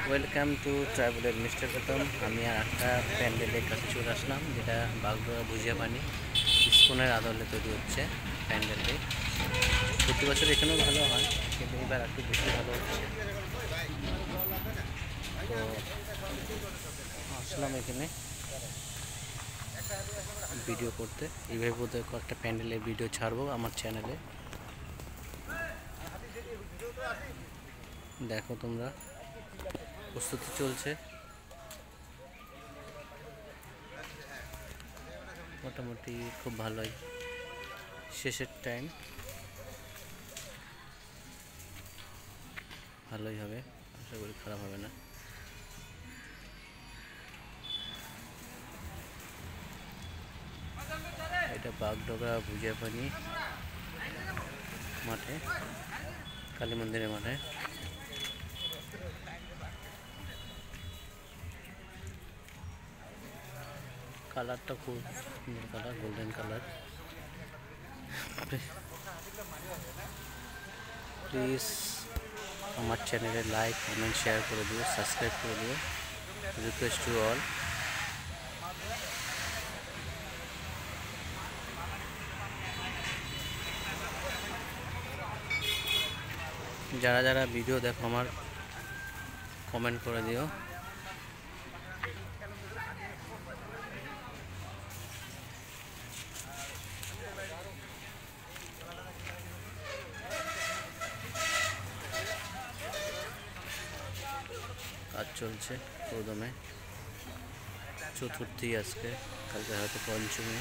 Welcome to traveller mister প্রথম। আমি আর একটা প্যান্ডেলের কাছে চলে আসলাম, যেটা বাগডোরা ভুজিয়া পানি ইস্কনের আদলে তৈরি হচ্ছে প্যান্ডেলটি। প্রতি বছর এখানেও ভালো হয়, কিন্তু এবার একটু বেশি ভালো হচ্ছে। তো আসলাম এখানে ভিডিও করতে। এইভাবে বোধহয় কয়েকটা প্যান্ডেলের ভিডিও ছাড়বো আমার চ্যানেলে, দেখো তোমরা। প্রস্তুতি চলছে, মোটামুটি খুব ভালোই। শেষের টাইম ভালোই হবে, আশা করি খারাপ হবে না। এটা বাগডোগরা ভুজিয়া পানি মাঠে, কালী মন্দিরের মাঠে। কালারটা খুব সুন্দর কালার, গোল্ডেন কালার। প্লিজ আমার চ্যানেলে লাইক, কমেন্ট, শেয়ার করে দিও, সাবস্ক্রাইব করে দিও। Request to all. যারা যারা ভিডিও দেখো আমার, কমেন্ট করে দিও। কাজ চলছে প্রদমে, চতুর্থী আজকে, কালকে হয়তো পঞ্চমী।